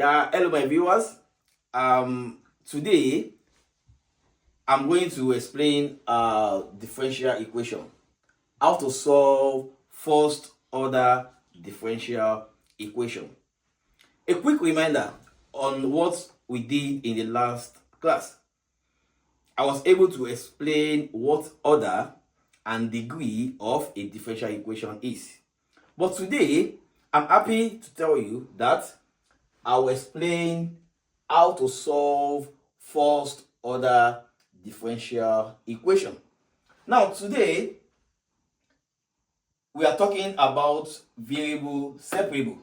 Yeah, hello my viewers. Today I'm going to explain differential equation. How to solve first order differential equation. A quick reminder on what we did in the last class. I was able to explain what order and degree of a differential equation is. But today I'm happy to tell you that I will explain how to solve first order differential equation. Now today we are talking about variable separable.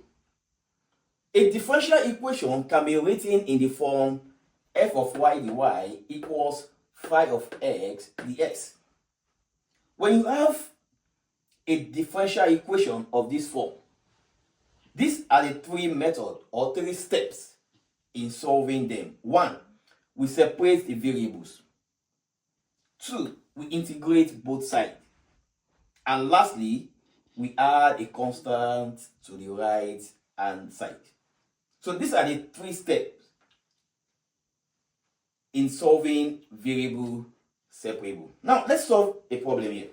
A differential equation can be written in the form f of y dy equals phi of x dx. When you have a differential equation of this form, these are the three methods or three steps in solving them. 1, we separate the variables. 2, we integrate both sides. And lastly, we add a constant to the right hand side. So these are the three steps in solving variable separable. Now let's solve a problem here.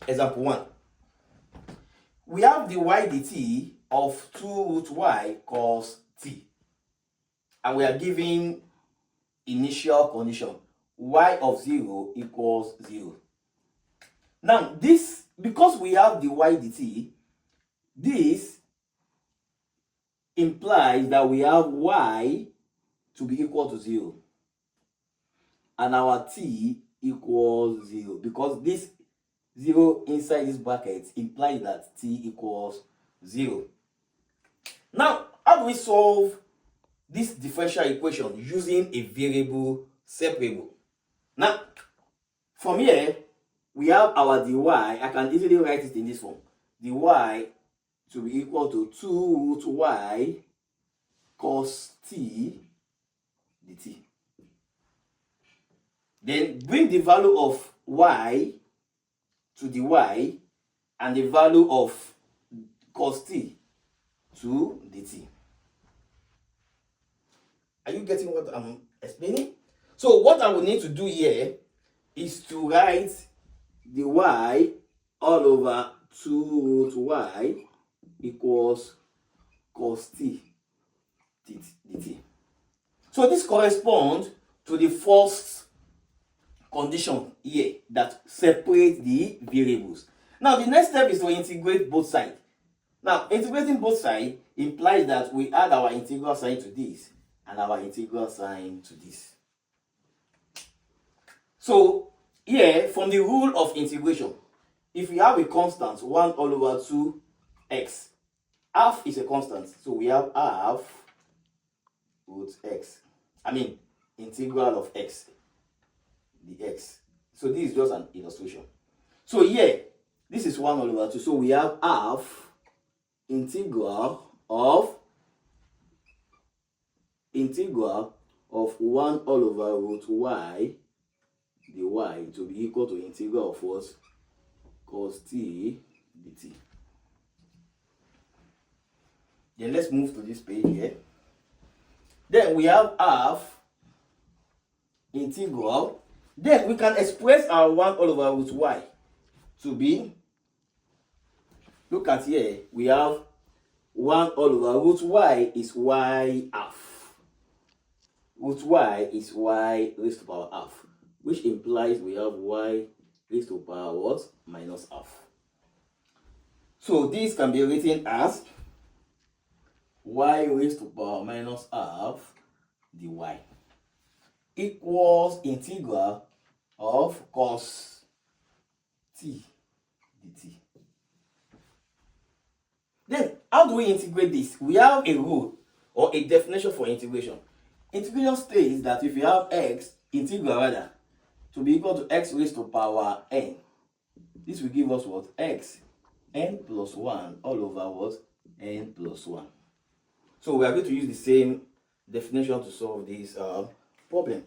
Example 1. We have the y dt of 2 root y cos t. And we are given initial condition y of 0 equals 0. Now this, because we have the y dt, this implies that we have y to be equal to 0 and our t equals 0, because this 0 inside this bracket implies that t equals 0. Now, how do we solve this differential equation using a variable separable? Now, from here, we have our dy. I can easily write it in this form. dy to be equal to 2 root y cos t dt. Then bring the value of y to the y and the value of cos t to dt. Are you getting what I'm explaining? So what I will need to do here is to write the y all over 2 root y equals cos t dt. So this corresponds to the first condition here that separates the variables. Now the next step is to integrate both sides. Now integrating both sides implies that we add our integral sign to this and our integral sign to this. So here, from the rule of integration, if we have a constant 1 all over 2x, half is a constant, so we have half root x. Integral of x dx. So this is just an illustration. So here, this is 1 all over 2, so we have half integral of 1 all over root y dy to be equal to integral of what? Cos t dt. Then let's move to this page here. Then we have half integral. Then we can express our 1 all over root y to be, look at here, we have 1 all over root y is y half. Root y is y raised to power half, which implies we have y raised to power what? Minus half. So this can be written as y raised to power minus half dy equals integral of cos t dt. Then how do we integrate this? We have a rule or a definition for integration. Integration states that if you have x, integral rather, to be equal to x raised to power n, this will give us what? X n plus 1 all over what? N plus 1. So we are going to use the same definition to solve this problem.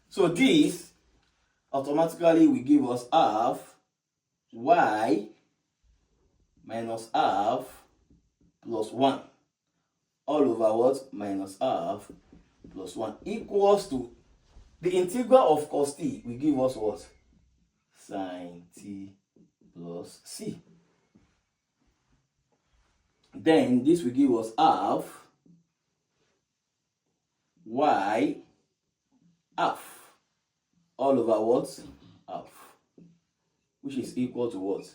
So this automatically will give us half y minus half plus 1 all over what? Minus half plus 1 equals to the integral of cos t will give us what? Sin t plus c. Then this will give us half y half all over what? Half, which is equal to what?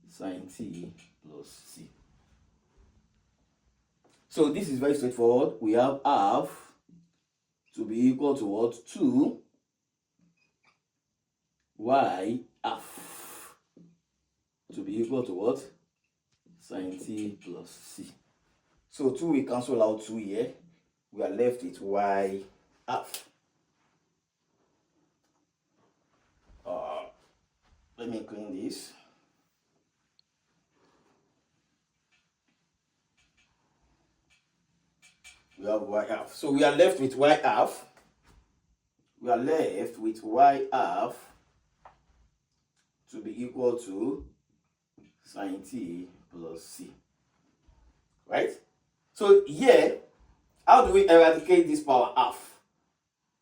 Sin t plus c. So this is very straightforward. We have half to be equal to what? 2 y half to be equal to what? Sin t plus c. So 2 we cancel out 2 here. We are left with y half. Let me clean this. We have y half. So we are left with y half. We are left with y half to be equal to sin t plus c. Right? So here, how do we eradicate this power half?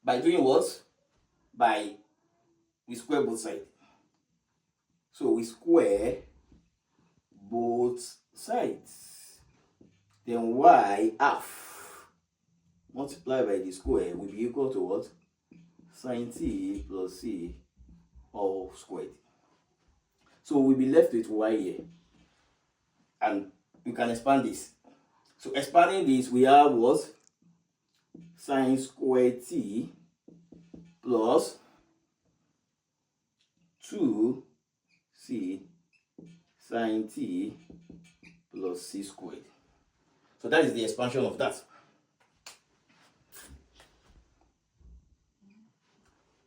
By doing what? We square both sides. So we square both sides. Then y half multiplied by the square will be equal to what? Sin t plus c all squared. So we'll be left with y here. And you can expand this. So expanding this, we have what? Sin squared t plus 2c sin t plus c squared. So that is the expansion of that.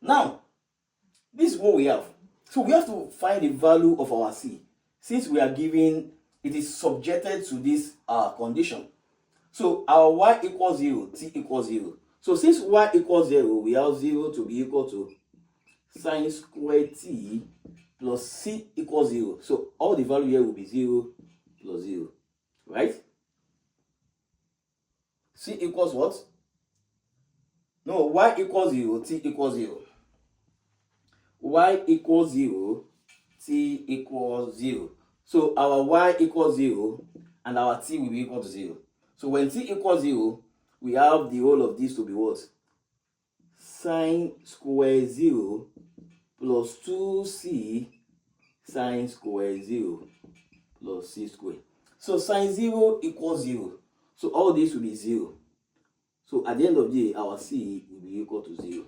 Now, this is what we have. So we have to find the value of our c. Since we are given, it is subjected to this condition. So our y equals 0, t equals 0. So since y equals 0, we have 0 to be equal to sin squared t plus c equals 0. So all the value here will be 0 plus 0. Right? C equals what? No, y equals 0, t equals 0. Y equals 0, t equals 0. So our y equals 0 and our t will be equal to 0. So when t equals 0, we have the whole of this to be what? Sin square 0 plus 2c sin square 0 plus c square. So sin 0 equals 0. So all this will be 0. So at the end of the day, our c will be equal to 0.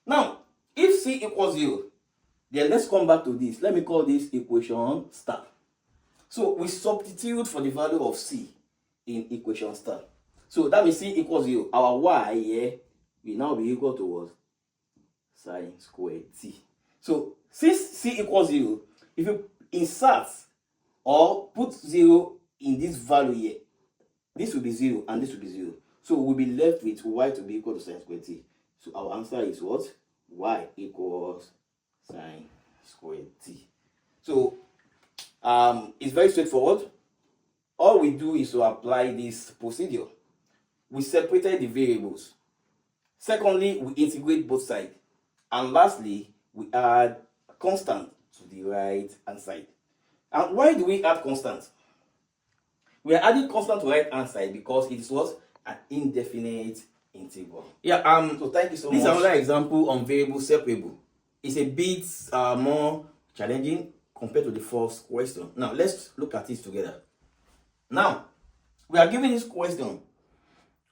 Now, if c equals 0, then let's come back to this. Let me call this equation star. So we substitute for the value of c in equation star. So that means c equals 0. Our y here will now be equal to what? Sin squared t. So since c equals 0, if you insert or put 0 in this value here, this will be 0 and this will be 0. So we'll be left with y to be equal to sin squared t. So our answer is what? Y equals sin squared t. So it's very straightforward. All we do is to apply this procedure. We separated the variables. Secondly, we integrate both sides. And lastly, we add constant to the right hand side. And why do we add constant? We are adding constant to the right hand side because it is what? An indefinite integral. Yeah, so thank you so much. This is another example on variable separable. It's a bit more challenging compared to the first question. Now, let's look at this together. Now, we are given this question.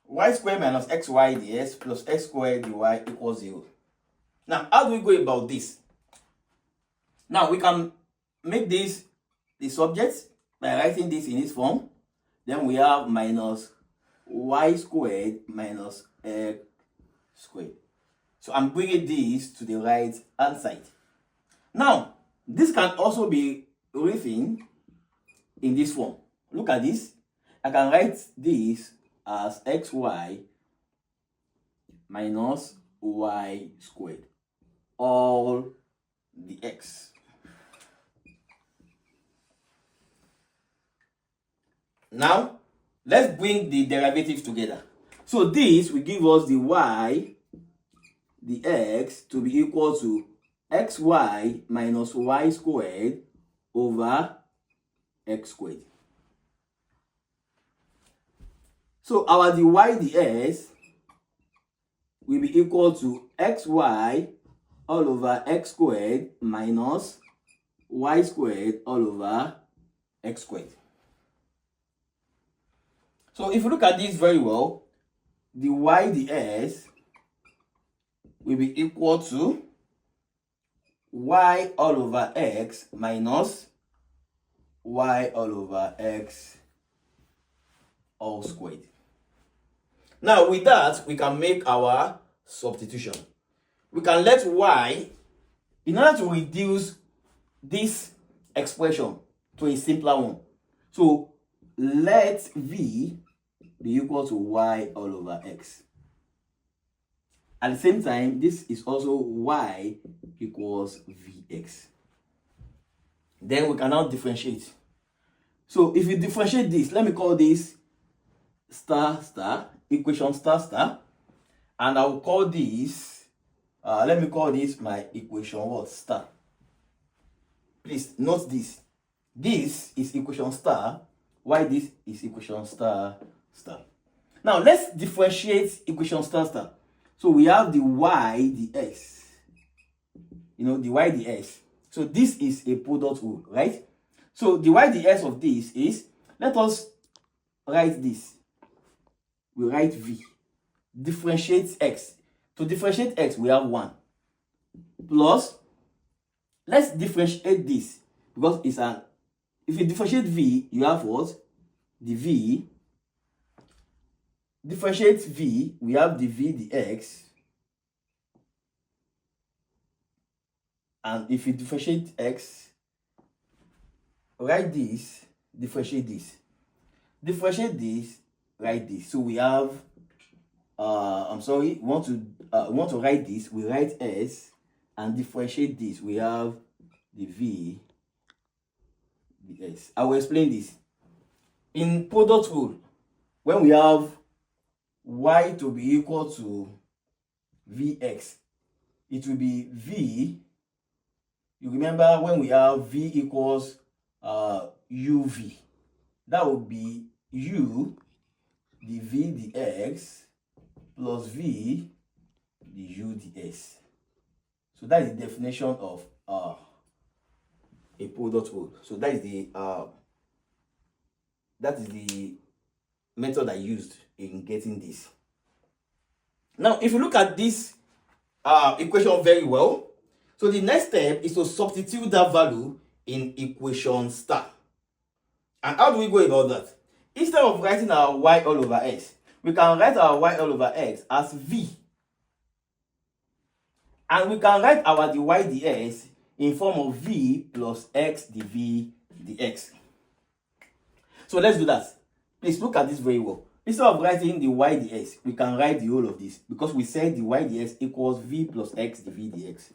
Y squared minus xy dx plus x squared dy equals 0. Now, how do we go about this? Now, we can make this the subject by writing this in this form. Then we have minus y squared minus x squared. So I'm bringing this to the right hand side. Now, this can also be written in this form. Look at this. I can write this as xy minus y squared, all the x. Now, let's bring the derivatives together. So this will give us the y, the x to be equal to xy minus y squared over x squared. So our dy ds will be equal to xy all over x squared minus y squared all over x squared. So if you look at this very well, the y ds will be equal to y all over x minus y all over x all squared. Now with that, we can make our substitution. We can let y, in order to reduce this expression to a simpler one, so let v be equal to y all over x. At the same time, this is also y equals vx. Then we can now differentiate. So if you differentiate this, let me call this star star, equation star star, and I will call this, let me call this my equation what? Star. Please note this. This is equation star, while this is equation star star. Now let's differentiate equation star star. So we have the y ds, the y ds. So this is a product rule, right? So the y ds of this is, let us write this. We write v, differentiate x. To differentiate x, we have 1 plus, let's differentiate this because it's an, if you differentiate v, you have what? The v. Differentiate v, we have the v dx, and if you differentiate x, write this, differentiate this, differentiate this, write this. So we have we want to write this, we write s, and differentiate this, we have the v ds. I will explain this. In product rule, when we have y to be equal to vx, it will be v. You remember when we have v equals uv, that would be u the v dx plus v the u ds. So that is the definition of a product rule. So that is the method I used in getting this. Now, if you look at this equation very well, so the next step is to substitute that value in equation star. And how do we go about that? Instead of writing our y all over x, we can write our y all over x as v. And we can write our dy ds in form of v plus x dv dx. So let's do that. Please look at this very well. Instead of writing the y ds, we can write the whole of this because we said the y ds equals v plus x dv dx.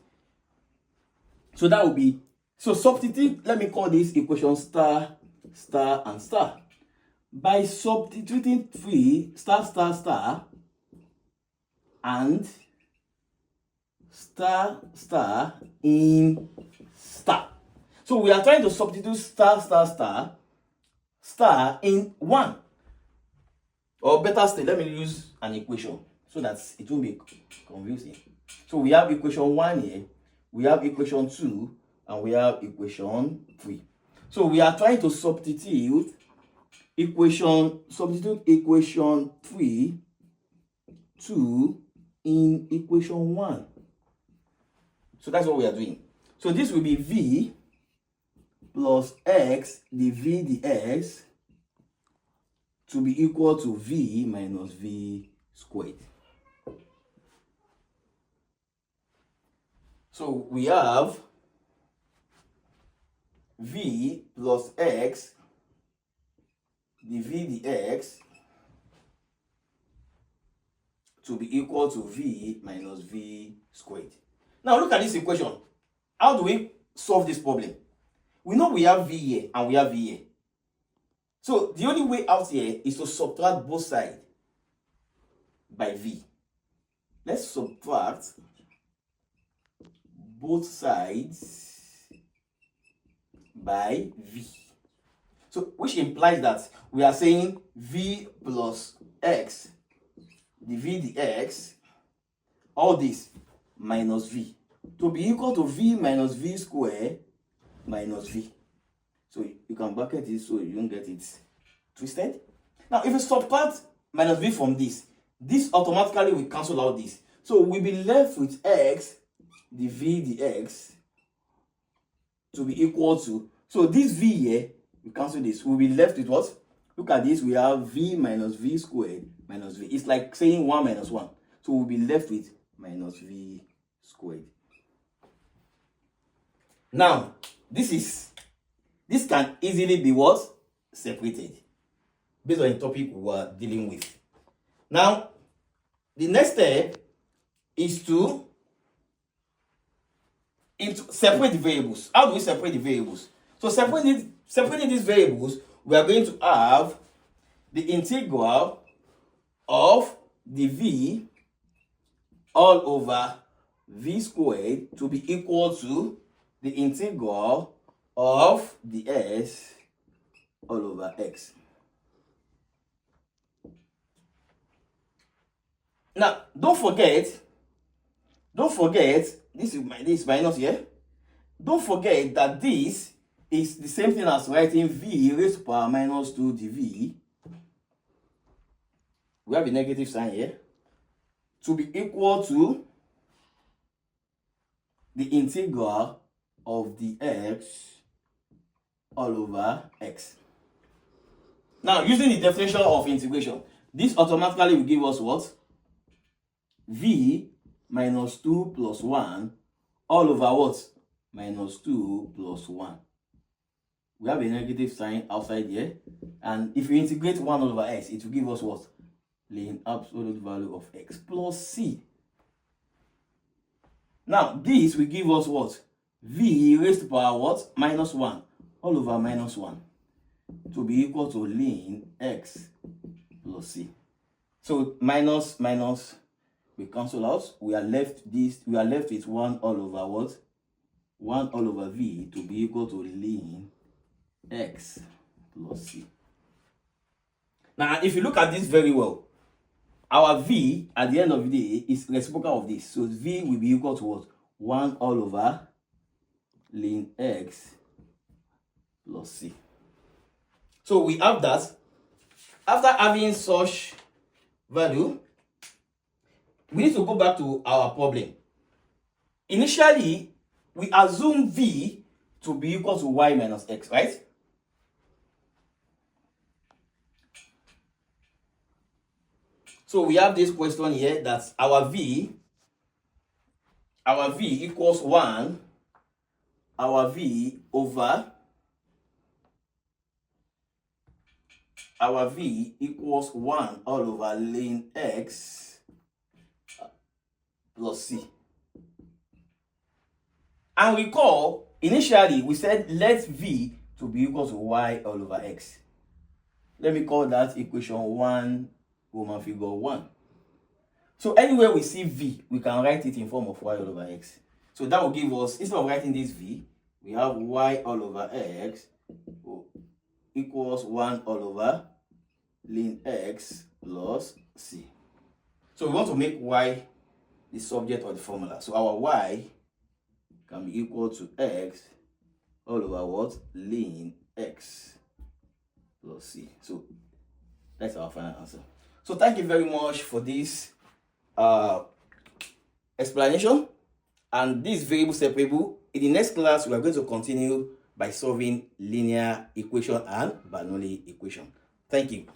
So that will be, so substitute, let me call this equation star, star, and star. By substituting 3 star, star, star, and star, star in star. So we are trying to substitute star, star, star, star in 1. Or better still, let me use an equation so that it won't be confusing. So we have equation 1 here, we have equation 2, and we have equation 3. So we are trying to substitute equation 3 2 in equation 1. So that's what we are doing. So this will be v plus x dv dx to be equal to v minus v squared. So we have v plus x dv dx to be equal to v minus v squared. Now look at this equation. How do we solve this problem? We know we have v here and we have v here. So the only way out here is to subtract both sides by v. Let's subtract both sides by v. So which implies that we are saying v plus x, the v dx, all this minus v, to be equal to v minus v squared minus v. So you can bracket it so you don't get it twisted. Now if you subtract minus v from this automatically will cancel out this. So we'll be left with x, the v dx, to be equal to, so this v here, we cancel this, we'll be left with what? Look at this, we have v minus v squared minus v. It's like saying 1 minus 1. So we'll be left with minus v squared. Now, this can easily be what? Separated, based on the topic we are dealing with. Now, the next step is to separate the variables. How do we separate the variables? So separating these variables, we are going to have the integral of the v all over v squared to be equal to the integral of the s all over x. Now, don't forget, this is minus here. Don't forget that this is the same thing as writing v raised to power minus 2 dv. We have a negative sign here, to be equal to the integral of the x all over x. Now, using the definition of integration, this automatically will give us what? V minus 2 plus 1 all over what? Minus 2 plus 1. We have a negative sign outside here, and if we integrate 1 over x, it will give us what? The absolute value of x plus c. Now, this will give us what? V raised to power what? Minus 1 all over minus 1 to be equal to ln x plus c. So minus we cancel out. We are left with 1 all over what? 1 all over v to be equal to ln x plus c. Now, if you look at this very well, our v at the end of the day is reciprocal of this. So v will be equal to what? 1 all over ln x plus c. So we have that. After having such value, we need to go back to our problem. Initially, we assume v to be equal to y minus x, right? So we have this question here that our v equals 1, our v equals 1 all over ln x plus c. And recall, initially we said let v to be equal to y all over x. Let me call that equation 1 Roman figure 1. So anywhere we see v, we can write it in form of y all over x. So that will give us, instead of writing this v, we have y all over x equals 1 all over ln x plus c. So we want to make y the subject of the formula. So our y can be equal to x all over what? Ln x plus c. So that's our final answer. So thank you very much for this explanation. And this variable separable, in the next class, we are going to continue by solving linear equation and Bernoulli equation. Thank you.